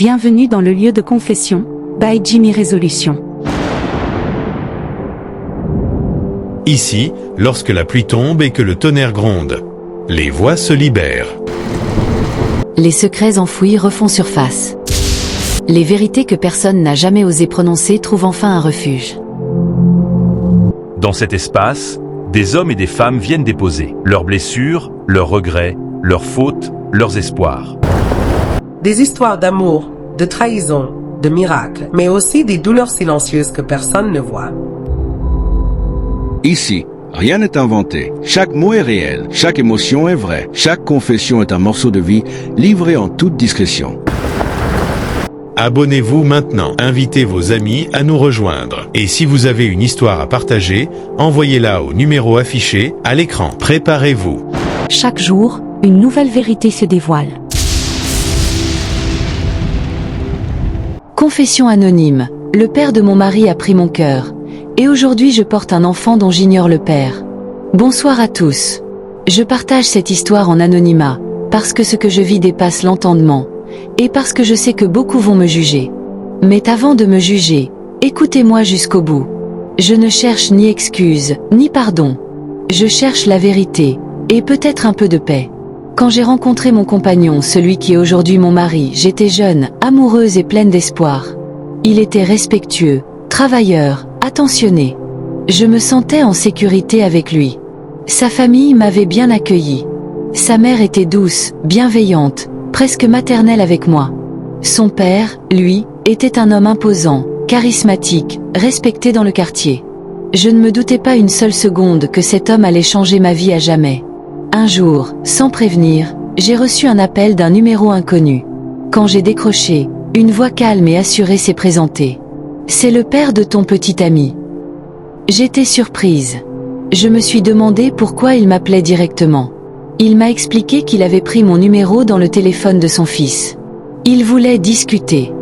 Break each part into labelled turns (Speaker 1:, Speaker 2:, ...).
Speaker 1: Bienvenue dans le lieu de confession, by Jimmy Résolution.
Speaker 2: Ici, lorsque la pluie tombe et que le tonnerre gronde, les voix se libèrent.
Speaker 3: Les secrets enfouis refont surface. Les vérités que personne n'a jamais osé prononcer trouvent enfin un refuge.
Speaker 4: Dans cet espace, des hommes et des femmes viennent déposer leurs blessures, leurs regrets, leurs fautes, leurs espoirs.
Speaker 5: Des histoires d'amour, de trahison, de miracles, mais aussi des douleurs silencieuses que personne ne voit.
Speaker 6: Ici, rien n'est inventé. Chaque mot est réel, chaque émotion est vraie, chaque confession est un morceau de vie livré en toute discrétion.
Speaker 2: Abonnez-vous maintenant, invitez vos amis à nous rejoindre. Et si vous avez une histoire à partager, envoyez-la au numéro affiché à l'écran. Préparez-vous.
Speaker 1: Chaque jour, une nouvelle vérité se dévoile.
Speaker 3: Confession anonyme. Le père de mon mari a pris mon cœur. Et aujourd'hui je porte un enfant dont j'ignore le père. Bonsoir à tous. Je partage cette histoire en anonymat, parce que ce que je vis dépasse l'entendement, et parce que je sais que beaucoup vont me juger. Mais avant de me juger, écoutez-moi jusqu'au bout. Je ne cherche ni excuse, ni pardon. Je cherche la vérité, et peut-être un peu de paix. Quand j'ai rencontré mon compagnon, celui qui est aujourd'hui mon mari, j'étais jeune, amoureuse et pleine d'espoir. Il était respectueux, travailleur, attentionné. Je me sentais en sécurité avec lui. Sa famille m'avait bien accueilli. Sa mère était douce, bienveillante, presque maternelle avec moi. Son père, lui, était un homme imposant, charismatique, respecté dans le quartier. Je ne me doutais pas une seule seconde que cet homme allait changer ma vie à jamais. Un jour, sans prévenir, j'ai reçu un appel d'un numéro inconnu. Quand j'ai décroché, une voix calme et assurée s'est présentée. C'est le père de ton petit ami. J'étais surprise. Je me suis demandé pourquoi il m'appelait directement. Il m'a expliqué qu'il avait pris mon numéro dans le téléphone de son fils. Il voulait discuter.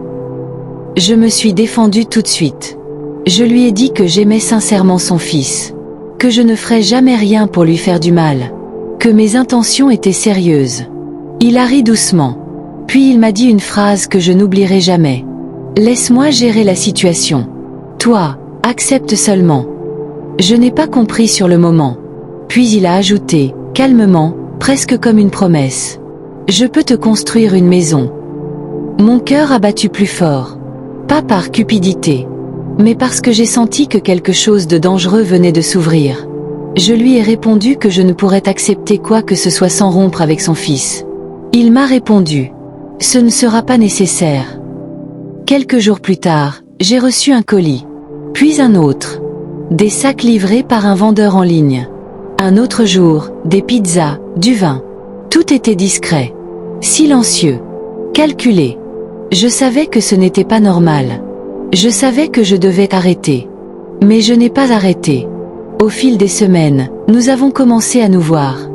Speaker 3: Je me suis défendue tout de suite. Je lui ai dit que j'aimais sincèrement son fils. Que je ne ferais jamais rien pour lui faire du mal. Que mes intentions étaient sérieuses. Il a ri doucement. Puis il m'a dit une phrase que je n'oublierai jamais. Laisse-moi gérer la situation. Toi, accepte seulement. Je n'ai pas compris sur le moment. Puis il a ajouté, calmement, presque comme une promesse. Je peux te construire une maison. Mon cœur a battu plus fort. Pas par cupidité, mais parce que j'ai senti que quelque chose de dangereux venait de s'ouvrir. Je lui ai répondu que je ne pourrais accepter quoi que ce soit sans rompre avec son fils. Il m'a répondu, ce ne sera pas nécessaire. Quelques jours plus tard, j'ai reçu un colis, puis un autre. Des sacs livrés par un vendeur en ligne. Un autre jour, des pizzas, du vin. Tout était discret, silencieux, calculé. Je savais que ce n'était pas normal. Je savais que je devais arrêter. Mais je n'ai pas arrêté. Au fil des semaines, nous avons commencé à nous voir.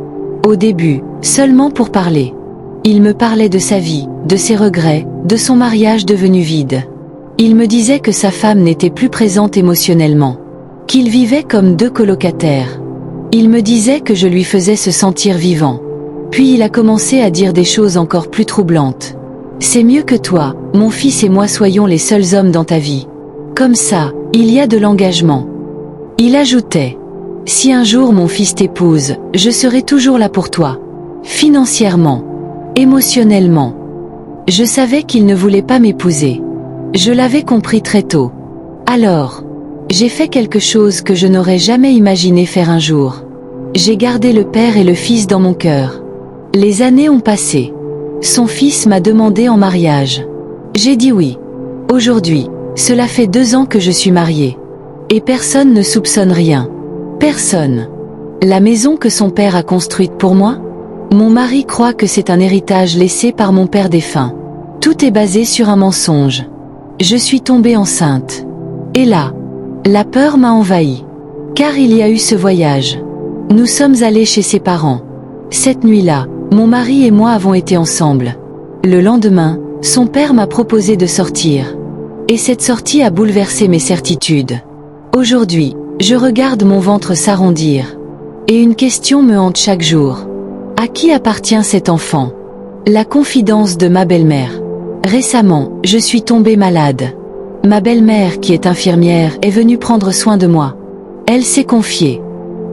Speaker 3: Au début, seulement pour parler. Il me parlait de sa vie, de ses regrets, de son mariage devenu vide. Il me disait que sa femme n'était plus présente émotionnellement. Qu'ils vivaient comme deux colocataires. Il me disait que je lui faisais se sentir vivant. Puis il a commencé à dire des choses encore plus troublantes. C'est mieux que toi, mon fils et moi soyons les seuls hommes dans ta vie. Comme ça, il y a de l'engagement. Il ajoutait, si un jour mon fils t'épouse, je serai toujours là pour toi. Financièrement, émotionnellement. Je savais qu'il ne voulait pas m'épouser. Je l'avais compris très tôt. Alors, j'ai fait quelque chose que je n'aurais jamais imaginé faire un jour. J'ai gardé le père et le fils dans mon cœur. Les années ont passé. Son fils m'a demandé en mariage. J'ai dit oui. Aujourd'hui, cela fait 2 ans que je suis mariée. Et personne ne soupçonne rien. Personne. La maison que son père a construite pour moi? Mon mari croit que c'est un héritage laissé par mon père défunt. Tout est basé sur un mensonge. Je suis tombée enceinte. Et là, la peur m'a envahie. Car il y a eu ce voyage. Nous sommes allés chez ses parents. Cette nuit-là, mon mari et moi avons été ensemble. Le lendemain, son père m'a proposé de sortir. Et cette sortie a bouleversé mes certitudes. Aujourd'hui, je regarde mon ventre s'arrondir. Et une question me hante chaque jour. À qui appartient cet enfant? La confidence de ma belle-mère. Récemment, je suis tombée malade. Ma belle-mère, qui est infirmière, est venue prendre soin de moi. Elle s'est confiée.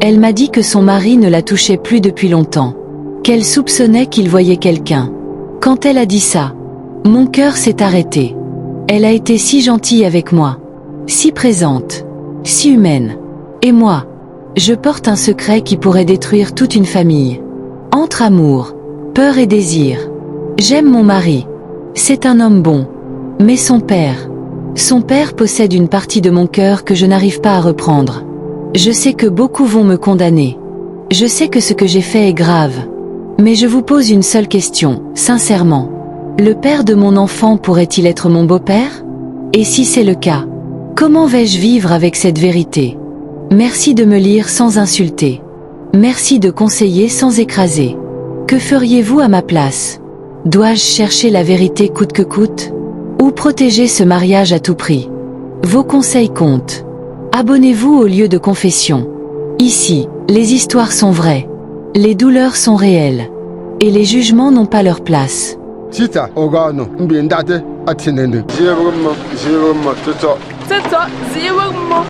Speaker 3: Elle m'a dit que son mari ne la touchait plus depuis longtemps. Qu'elle soupçonnait qu'il voyait quelqu'un. Quand elle a dit ça, mon cœur s'est arrêté. Elle a été si gentille avec moi. Si présente. Si humaine. Et moi, je porte un secret qui pourrait détruire toute une famille. Entre amour, peur et désir. J'aime mon mari. C'est un homme bon. Mais son père possède une partie de mon cœur que je n'arrive pas à reprendre. Je sais que beaucoup vont me condamner. Je sais que ce que j'ai fait est grave. Mais je vous pose une seule question, sincèrement. Le père de mon enfant pourrait-il être mon beau-père? Et si c'est le cas, comment vais-je vivre avec cette vérité? Merci de me lire sans insulter. Merci de conseiller sans écraser. Que feriez-vous à ma place? Dois-je chercher la vérité coûte que coûte? Ou protéger ce mariage à tout prix? Vos conseils comptent. Abonnez-vous au lieu de confession. Ici, les histoires sont vraies. Les douleurs sont réelles. Et les jugements n'ont pas leur place.
Speaker 7: Tita, ogano, mbindade, atinende.